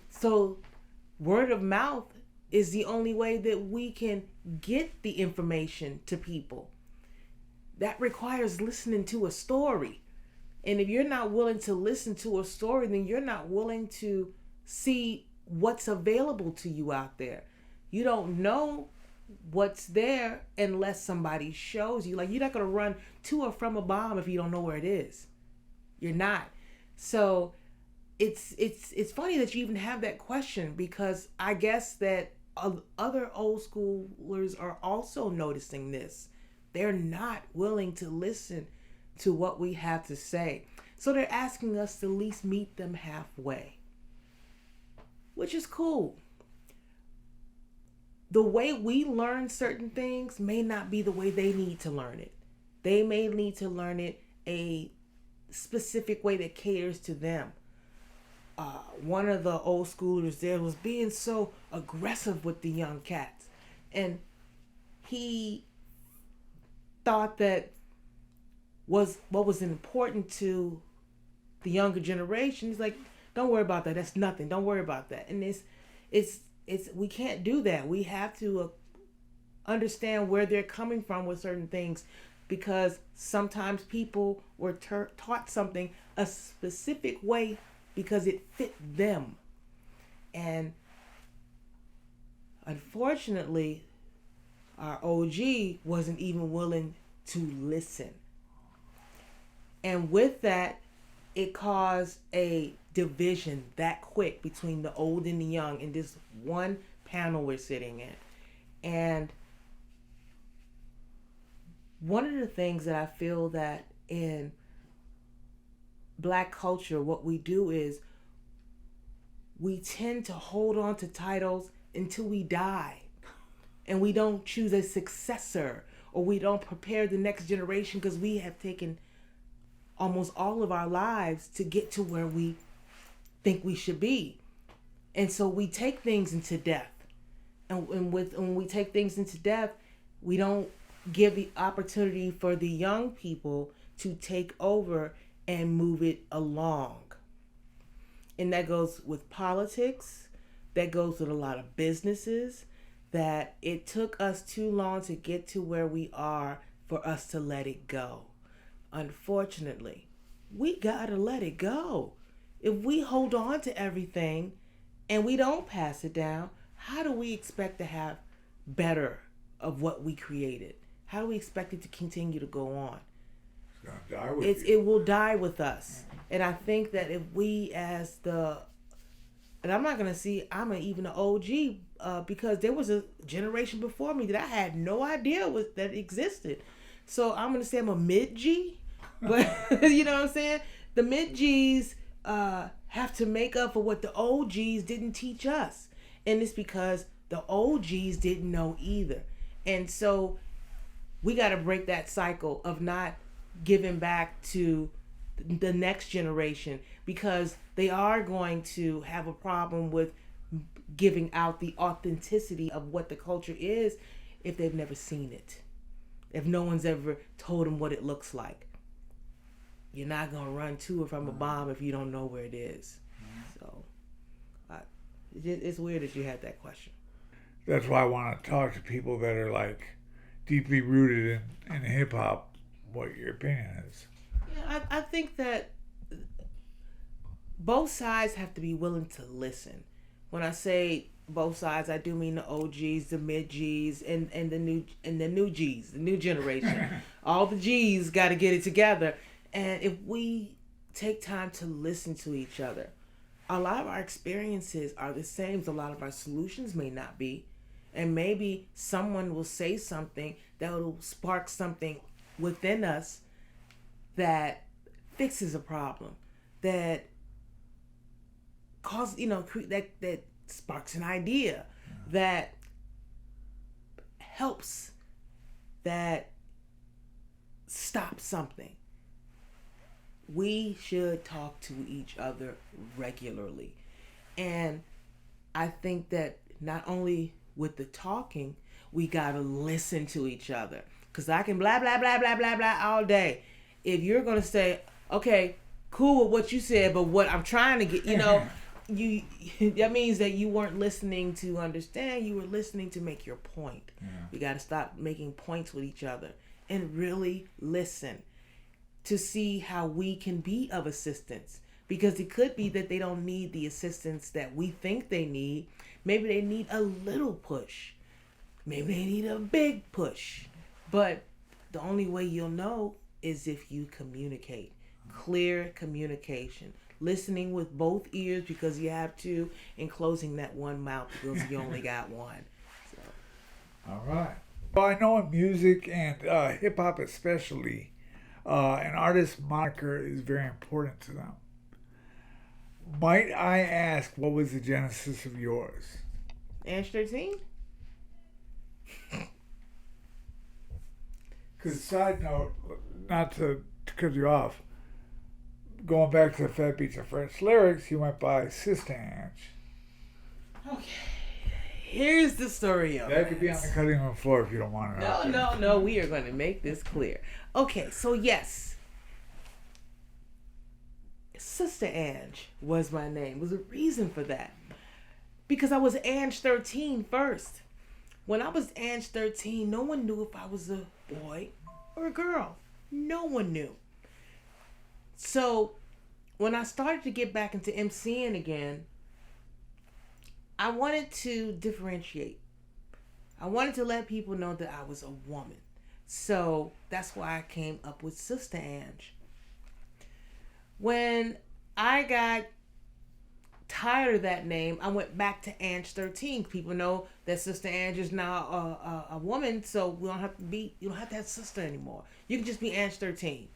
So word of mouth is the only way that we can get the information to people. That requires listening to a story. And if you're not willing to listen to a story, then you're not willing to see what's available to you out there. You don't know what's there unless somebody shows you. Like, you're not going to run to or from a bomb if you don't know where it is. You're not. So it's funny that you even have that question, because I guess that other old schoolers are also noticing this. They're not willing to listen to what we have to say. So they're asking us to at least meet them halfway, which is cool. The way we learn certain things may not be the way they need to learn it. They may need to learn it a specific way that caters to them. One of the old schoolers there was being so aggressive with the young cats. And he thought that what was important to the younger generation. He's like, don't worry about that. That's nothing. Don't worry about that. And it's we can't do that. We have to understand where they're coming from with certain things, because sometimes people were taught something a specific way because it fit them. And unfortunately, our OG wasn't even willing to listen. And with that, it caused a division that quick between the old and the young in this one panel we're sitting in. And one of the things that I feel that in Black culture, what we do is we tend to hold on to titles until we die. And we don't choose a successor, or we don't prepare the next generation, because we have taken almost all of our lives to get to where we think we should be. And so we take things into death. And when we take things into death, we don't give the opportunity for the young people to take over and move it along. And that goes with politics. That goes with a lot of businesses. That it took us too long to get to where we are for us to let it go. Unfortunately, we gotta let it go. If we hold on to everything and we don't pass it down, how do we expect to have better of what we created? How do we expect it to continue to go on? It's gonna die with you. It will die with us. And I think that if we and I'm not gonna see, I'm even an OG because there was a generation before me that I had no idea that existed. So I'm gonna say I'm a mid-G, but you know what I'm saying? The mid-Gs have to make up for what the OGs didn't teach us. And it's because the OGs didn't know either. And so we got to break that cycle of not giving back to the next generation, because they are going to have a problem with giving out the authenticity of what the culture is if they've never seen it. If no one's ever told them what it looks like. You're not going to run to or from a bomb if you don't know where it is. So it's weird that you had that question. That's why I want to talk to people that are like deeply rooted in hip hop, what your opinion is. Yeah, I think that both sides have to be willing to listen. When I say both sides, I do mean the OGs, the mid Gs, and the new Gs, the new generation. All the Gs got to get it together. And if we take time to listen to each other, a lot of our experiences are the same. A lot of our solutions may not be. And maybe someone will say something that will spark something within us that fixes a problem, that that sparks an idea, that helps, that stops something. We should talk to each other regularly. And I think that not only with the talking, we gotta listen to each other. Cause I can blah blah blah blah blah blah all day. If you're gonna say, okay, cool with what you said, but what I'm trying to get, you that means that you weren't listening to understand. You were listening to make your point. Yeah. We gotta stop making points with each other and really listen to see how we can be of assistance. Because it could be that they don't need the assistance that we think they need. Maybe they need a little push. Maybe they need a big push. But the only way you'll know is if you communicate. Clear communication. Listening with both ears because you have to, and closing that one mouth because you only got one. So. All right. Well, I know in music and hip-hop especially, an artist's moniker is very important to them. Might I ask, what was the genesis of yours? ANG13? Because side note, not to cut you off, going back to the Fat Beats and French lyrics, he went by Sister Ange. Okay. Here's the story of that could be on the cutting room floor if you don't want it. No. We are going to make this clear. Okay, so yes. Sister Ange was my name. Was a reason for that. Because I was ANG13 first. When I was ANG13, no one knew if I was a boy or a girl. No one knew. So when I started to get back into emceeing again, I wanted to differentiate. I wanted to let people know that I was a woman. So that's why I came up with Sister Ange. When I got tired of that name, I went back to ANG13. People know that Sister Ange is now a woman, so you don't have to have sister anymore. You can just be ANG13.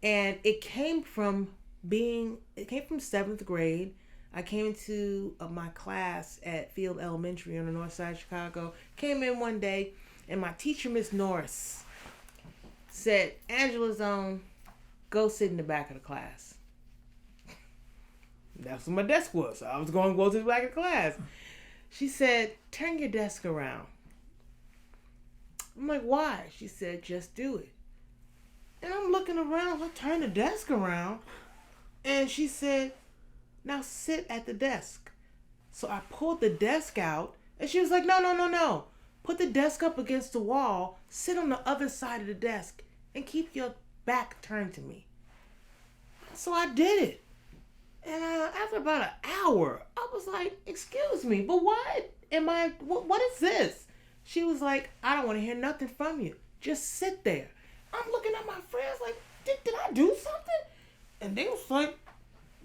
And it came from 7th grade. I came into my class at Field Elementary on the north side of Chicago. Came in one day, and my teacher, Miss Norris, said, "Angela's on. Go sit in the back of the class." That's where my desk was. So I was going to go to the back of the class. She said, "Turn your desk around." I'm like, "Why?" She said, "Just do it." And I'm looking around. I turn the desk around. And she said, "Now sit at the desk." So I pulled the desk out. And she was like, No. Put the desk up against the wall. Sit on the other side of the desk. And keep your back turned to me. So I did it. And after about an hour, I was like, "Excuse me, but what is this?" She was like, "I don't want to hear nothing from you. Just sit there." I'm looking at my friends like, did I do something? And they was like,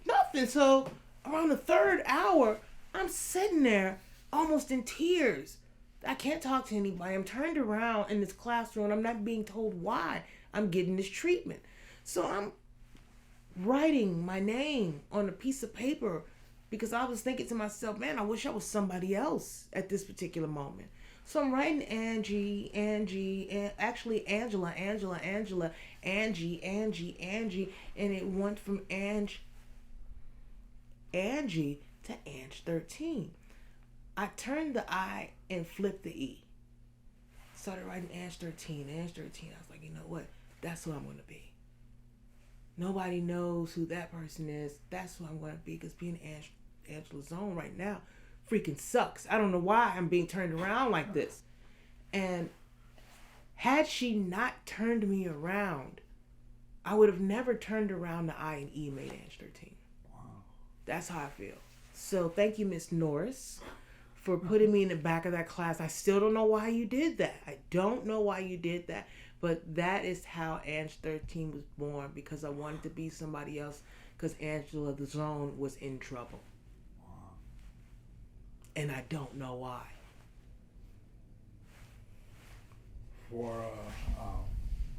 nothing. So around the third hour, I'm sitting there almost in tears. I can't talk to anybody. I'm turned around in this classroom and I'm not being told why I'm getting this treatment. So I'm writing my name on a piece of paper because I was thinking to myself, man, I wish I was somebody else at this particular moment. So I'm writing Angie, and actually Angela, Angie, and it went from Angie to ANG13. I turned the I and flipped the E. Started writing ANG13. I was like, you know what? That's who I'm going to be. Nobody knows who that person is. That's who I'm going to be, because being Angela's own right now freaking sucks. I don't know why I'm being turned around like this. And had she not turned me around, I would have never turned around the I and E made ANG13. Wow. That's how I feel. So thank you, Miss Norris, for putting me in the back of that class. I still don't know why you did that. I don't know why you did that. But that is how ANG13 was born, because I wanted to be somebody else, because Angela the Zone was in trouble. And I don't know why. For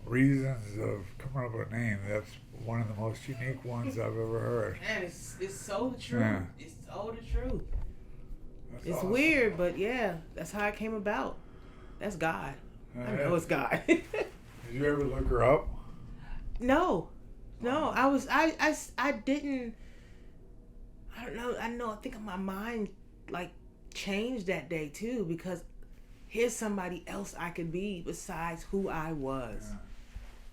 reasons of coming up with a name, that's one of the most unique ones I've ever heard. Man, it's so the truth. Yeah. It's so the truth. That's It's awesome. weird, but yeah, that's how it came about. That's God. I know it's God. Did you ever look her up? No. I didn't. I don't know. I think my mind like changed that day too, because here's somebody else I could be besides who I was. Yeah.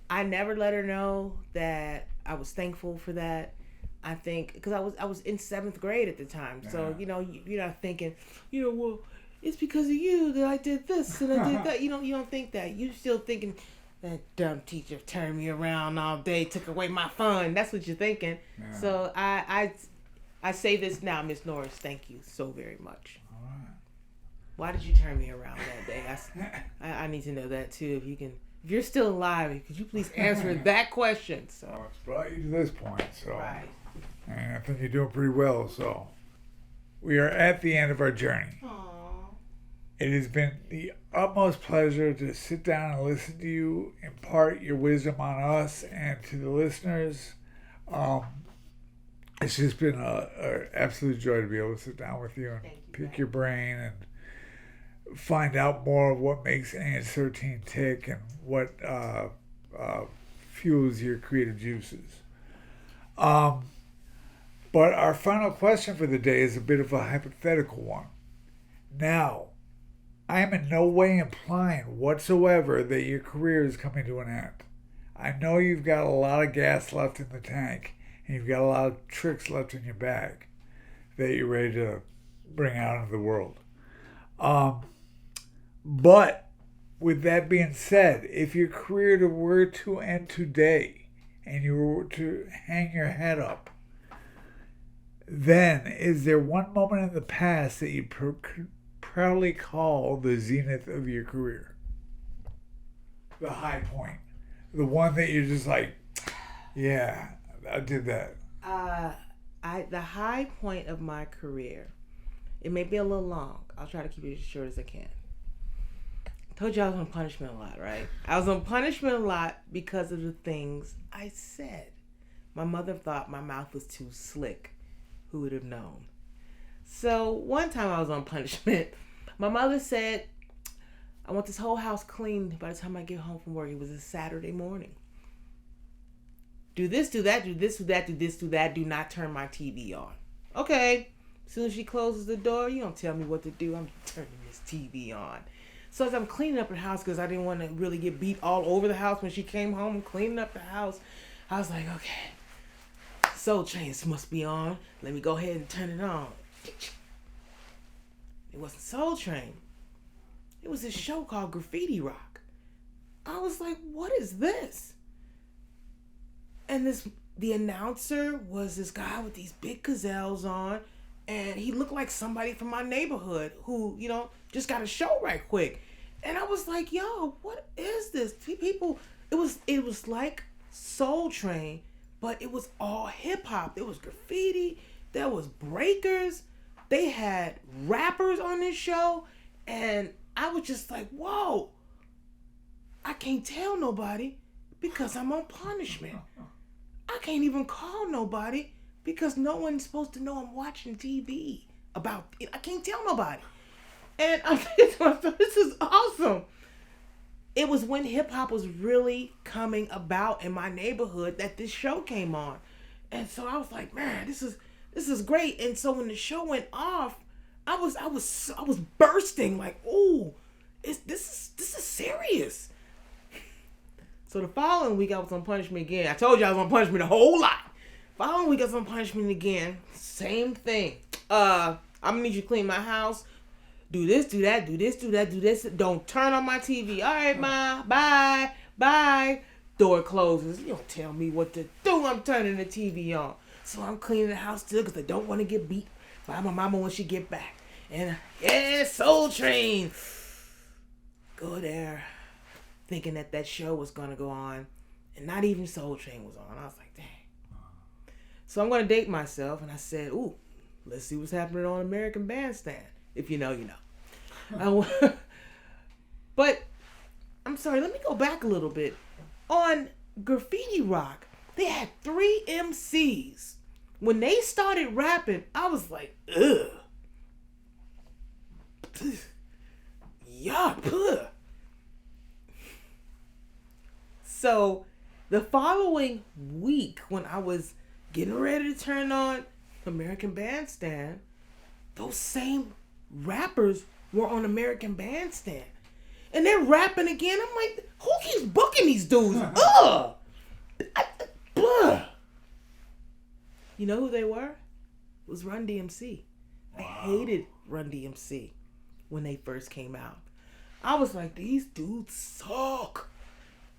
I never let her know that I was thankful for that. I think because I was in 7th grade at the time, so Yeah. you're not thinking, well, it's because of you that I did this and I did that. You don't think that. You're still thinking that dumb teacher turned me around all day, took away my fun. That's what you're thinking. Yeah. So I say this now, Miss Norris. Thank you so very much. All right. Why did you turn me around that day? I need to know that too. If you're still alive, could you please answer that question? So Well, it's brought you to this point, so right. and I think you're doing pretty well. So we are at the end of our journey. Aww. It has been the utmost pleasure to sit down and listen to you impart your wisdom on us and to the listeners. It's just been a absolute joy to be able to sit down with you and pick your brain and find out more of what makes ANG13 tick and what fuels your creative juices. But our final question for the day is a bit of a hypothetical one. Now, I am in no way implying whatsoever that your career is coming to an end. I know you've got a lot of gas left in the tank, and you've got a lot of tricks left in your bag that you're ready to bring out into the world. But with that being said, if your career were to end today and you were to hang your head up, then is there one moment in the past that you proudly call the zenith of your career? The high point. The one that you're just like, yeah, I did that. The high point of my career, it may be a little long. I'll try to keep it as short as I can. I told you I was on punishment a lot, right? I was on punishment a lot because of the things I said. My mother thought my mouth was too slick. Who would have known? So one time I was on punishment. My mother said, I want this whole house cleaned by the time I get home from work. It was a Saturday morning. Do this, do that, do this, do that, do this, do that. Do not turn my TV on. Okay. As soon as she closes the door, you don't tell me what to do. I'm turning this TV on. So as I'm cleaning up the house, because I didn't want to really get beat all over the house when she came home, I'm cleaning up the house. I was like, okay, Soul Train must be on. Let me go ahead and turn it on. It wasn't Soul Train. It was this show called Graffiti Rock. I was like, what is this? And the announcer was this guy with these big gazelles on, and he looked like somebody from my neighborhood who, just got a show right quick. And I was like, yo, what is this? People, it was like Soul Train, but it was all hip hop. There was graffiti, there was breakers, they had rappers on this show, and I was just like, whoa, I can't tell nobody because I'm on punishment. I can't even call nobody because no one's supposed to know I'm watching TV about it. I can't tell nobody. And I'm thinking to myself, this is awesome. It was when hip hop was really coming about in my neighborhood that this show came on. And so I was like, man, this is great. And so when the show went off, I was bursting like, ooh, this is serious. So the following week I was on punishment again. I told you I was on punishment a whole lot. Following week I was on punishment again. Same thing. I'm gonna need you to clean my house. Do this, do that, do this, do that, do this. Don't turn on my TV. All right, Ma. Bye. Door closes. You don't tell me what to do. I'm turning the TV on. So I'm cleaning the house still because I don't want to get beat by my mama when she get back. And yeah, Soul Train. Go there, thinking that show was gonna go on, and not even Soul Train was on. I was like, dang. So I'm gonna date myself, and I said, ooh, let's see what's happening on American Bandstand. If you know, you know. But I'm sorry, let me go back a little bit. On Graffiti Rock, they had 3 MCs. When they started rapping, I was like, ugh. Yuck. So the following week, when I was getting ready to turn on American Bandstand, those same rappers were on American Bandstand. And they're rapping again. I'm like, who keeps booking these dudes? Ugh. You know who they were? It was Run DMC. I hated Run DMC when they first came out. I was like, these dudes suck.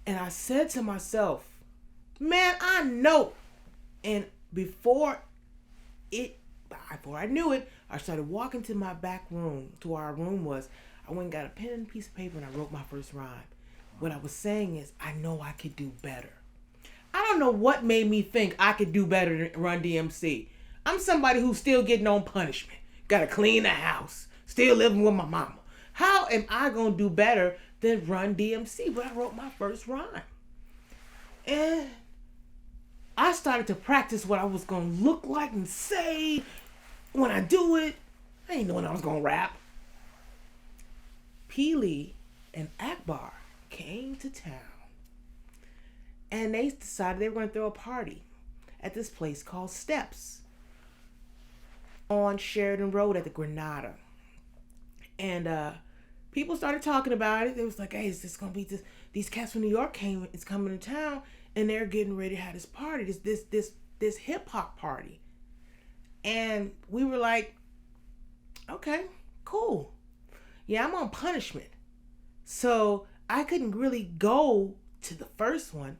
And I said to myself, man, I know. And before I knew it, I started walking to my back room, to where our room was. I went and got a pen and a piece of paper and I wrote my first rhyme. What I was saying is, I know I could do better. I don't know what made me think I could do better than Run DMC. I'm somebody who's still getting on punishment. Gotta clean the house. Still living with my mama. How am I gonna do better than Run DMC? But I wrote my first rhyme. And I started to practice what I was gonna look like and say when I do it. I didn't know when I was gonna rap. Peely and Akbar came to town. And they decided they were going to throw a party at this place called Steps on Sheridan Road at the Granada. And people started talking about it. They was like, hey, is this going to be this? These cats from New York is coming to town, and they're getting ready to have this party, this hip hop party. And we were like, okay, cool. Yeah, I'm on punishment. So I couldn't really go to the first one.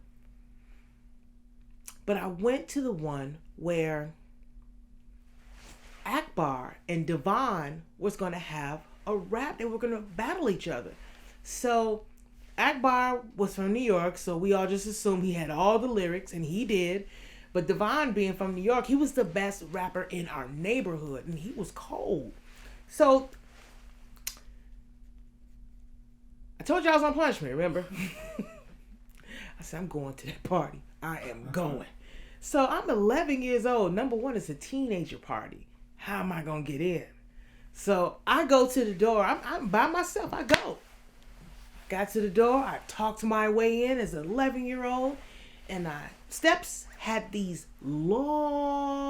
But I went to the one where Akbar and Devon was going to have a rap. They were going to battle each other. So Akbar was from New York, so we all just assumed he had all the lyrics, and he did. But Devon, being from New York, he was the best rapper in our neighborhood, and he was cold. So I told you I was on punishment, remember? I said, I'm going to that party. I am going. So I'm 11 years old. Number one, it's a teenager party. How am I going to get in? So I go to the door. I'm by myself. I go. Got to the door. I talked my way in as an 11-year-old. And Steps had these long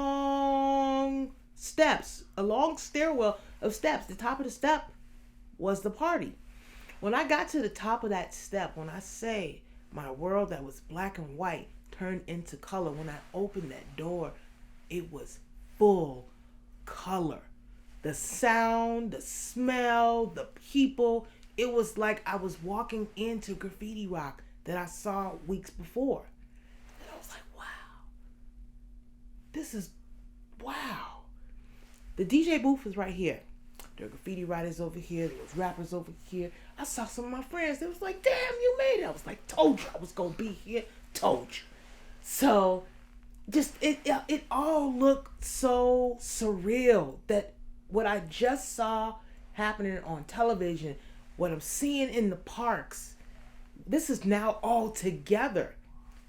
steps, a long stairwell of steps. The top of the step was the party. When I got to the top of that step, when I say my world that was black and white turned into color, when I opened that door, it was full color. The sound, the smell, the people, it was like I was walking into Graffiti Rock that I saw weeks before. And I was like, wow. This is, wow. The DJ booth was right here. There were graffiti writers over here. There was rappers over here. I saw some of my friends. They was like, damn, you made it. I was like, told you I was going to be here. Told you. So just it all looked so surreal that what I just saw happening on television, what I'm seeing in the parks, this is now all together.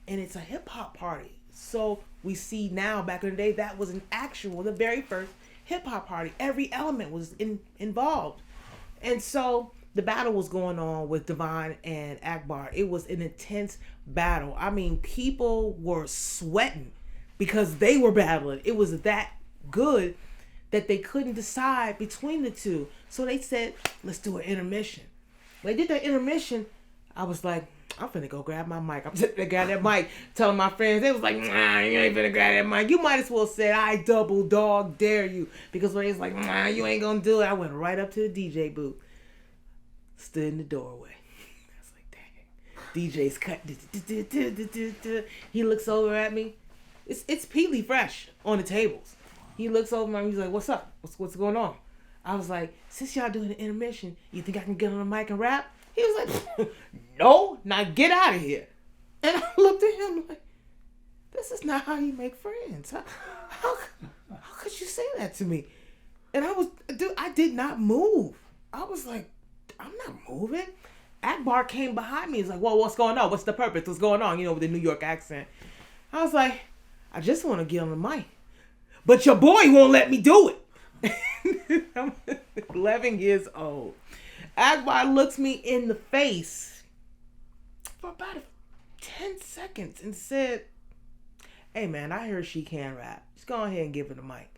And it's a hip hop party. So we see now, back in the day, that was the very first hip hop party. Every element was involved. And so the battle was going on with Devon and Akbar. It was an intense battle. I mean, people were sweating because they were battling. It was that good that they couldn't decide between the two. So they said, let's do an intermission. When they did that intermission, I was like, I'm finna go grab my mic. I'm sitting there grab that mic, telling my friends. They was like, nah, you ain't finna grab that mic. You might as well say, I double dog dare you. Because when they was like, nah, you ain't gonna do it, I went right up to the DJ booth. Stood in the doorway. I was like, dang. DJ's cut. He looks over at me. It's Peely Fresh on the tables. He looks over at me. He's like, "What's up? What's going on?" I was like, "Since y'all doing an intermission, you think I can get on the mic and rap?" He was like, "No, now get out of here." And I looked at him like, "This is not how you make friends. How could you say that to me?" And I did not move. I was like, "I'm not moving." Akbar came behind me. He's like, "Well, what's going on? What's the purpose? What's going on?" With the New York accent. I was like, "I just want to get on the mic. But your boy won't let me do it." I'm 11 years old. Akbar looks me in the face for about 10 seconds and said, "Hey man, I heard she can rap. Just go ahead and give her the mic."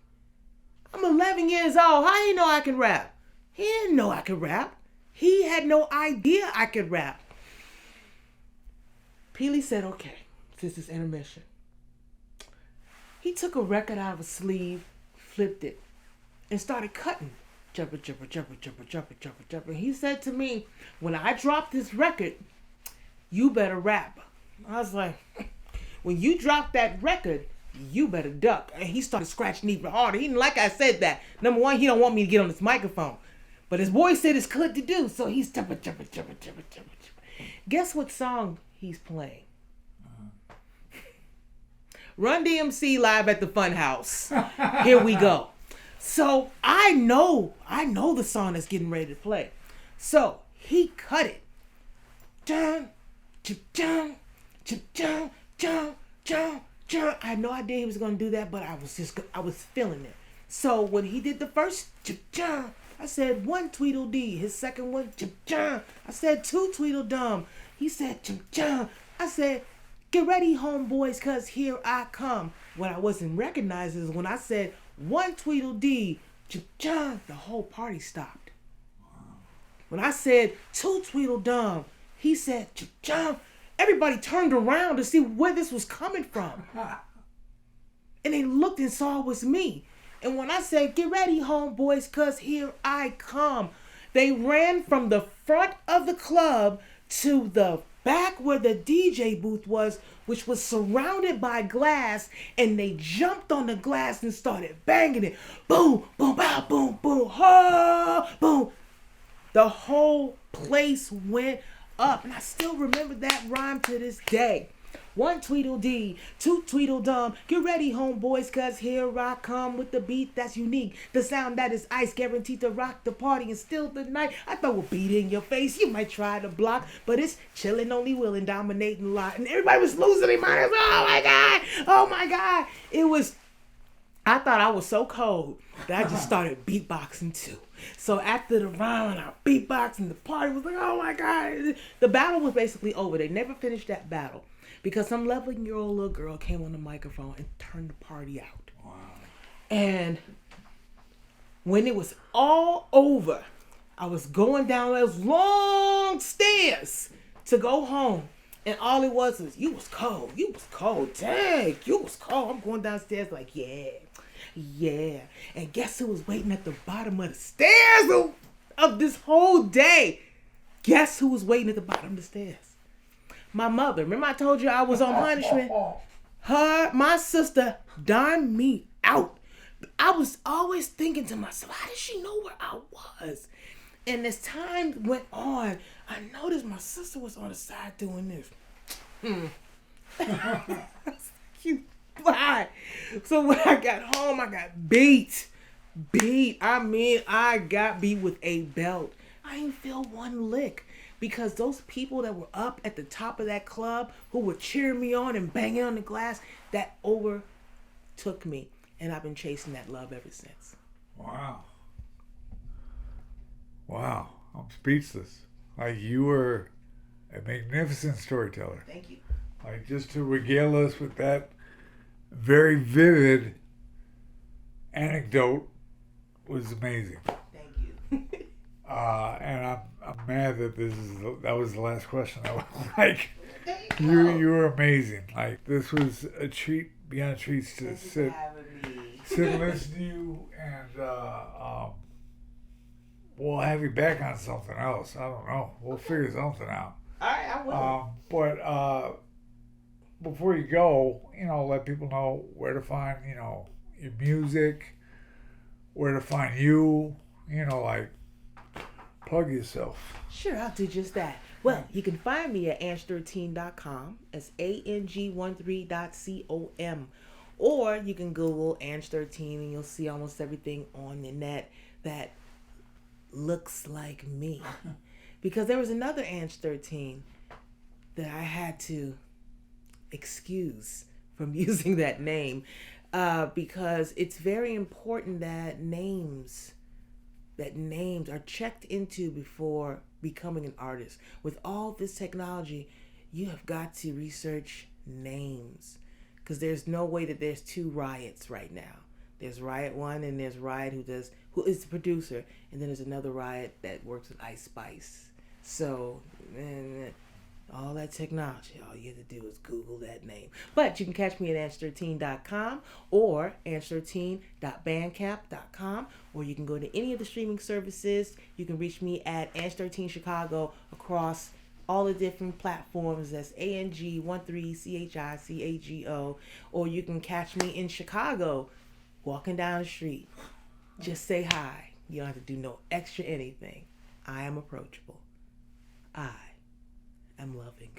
I'm 11 years old. How you know I can rap? He didn't know I could rap. He had no idea I could rap. Peely said, "Okay, since it's intermission." He took a record out of his sleeve, flipped it, and started cutting. Jumper, jumper, jumper, jumper, jumper, jumper, jumper. He said to me, "When I drop this record, you better rap." I was like, "When you drop that record, you better duck." And he started scratching even harder. He didn't like I said that. Number one, he don't want me to get on this microphone. But his voice said it's good to do, so he's jumper, jumper, jumper, jumper, jumper, jumper. Guess what song he's playing? Run DMC Live at the Funhouse. Here we go. So I know the song that's getting ready to play. So he cut it. Dun, dun, dun, dun, dun, dun, dun. I had no idea he was gonna do that, but I was feeling it. So when he did the first dun, I said 1 Tweedledee. His second one dun. I said 2 Tweedledum. He said dun. I said, "Get ready, homeboys, cause here I come." What I wasn't recognizing is when I said 1 Tweedledee, the whole party stopped. When I said 2 Tweedledum, he said, everybody turned around to see where this was coming from. And they looked and saw it was me. And when I said, "Get ready, homeboys, cause here I come," they ran from the front of the club to the back where the DJ booth was, which was surrounded by glass, and they jumped on the glass and started banging it. Boom, boom, bow, boom, boom, ha, boom. The whole place went up, and I still remember that rhyme to this day. 1 Tweedledee, 2 Tweedledum. Get ready, homeboys, cause here I come with the beat that's unique. The sound that is ice, guaranteed to rock the party and still the night. I throw a beat in your face, you might try to block, but it's chillin', only willin', dominating a lot. And everybody was losing their minds. Oh my God, oh my God. I thought I was so cold that I just started beatboxing too. So after the round, I beatboxed and the party was like, oh my God. The battle was basically over. They never finished that battle because some 11-year-old little girl came on the microphone and turned the party out. Wow. And when it was all over, I was going down those long stairs to go home. And all it was, you was cold. You was cold. Dang, you was cold. I'm going downstairs like, yeah. And guess who was waiting at the bottom of the stairs of this whole day? Guess who was waiting at the bottom of the stairs? My mother. Remember I told you I was on punishment? My sister dined me out. I was always thinking to myself, how did she know where I was? And as time went on, I noticed my sister was on the side doing this. You lie. So when I got home, I got beat. I got beat with a belt. I didn't feel one lick because those people that were up at the top of that club who were cheering me on and banging on the glass, that overtook me. And I've been chasing that love ever since. Wow. I'm speechless. Like, you were a magnificent storyteller. Thank you. Like, just to regale us with that very vivid anecdote was amazing. Thank you. And I'm mad that that was the last question. I was like, you were amazing. Like, this was a treat beyond treats to sit and listen to you, and we'll have you back on something else. I don't know. We'll figure something out. All right, I will. But before you go, let people know where to find, your music, where to find you, like plug yourself. Sure, I'll do just that. Well, you can find me at ANG13.com. That's ANG13.com. Or you can Google ANG13 and you'll see almost everything on the net that looks like me. Because there was another ANG13 that I had to excuse from using that name because it's very important that names are checked into before becoming an artist. With all this technology, you have got to research names because there's no way that there's two Riots right now. There's Riot 1 and there's Riot who is the producer, and then there's another Riot that works with Ice Spice. So, all that technology, all you have to do is Google that name. But you can catch me at ANG13.com or ANG13.bandcamp.com, or you can go to any of the streaming services. You can reach me at ANG13 Chicago across all the different platforms. That's ANG13CHICAGO, or you can catch me in Chicago walking down the street. Just say hi. You don't have to do no extra anything. I am approachable. I am loving.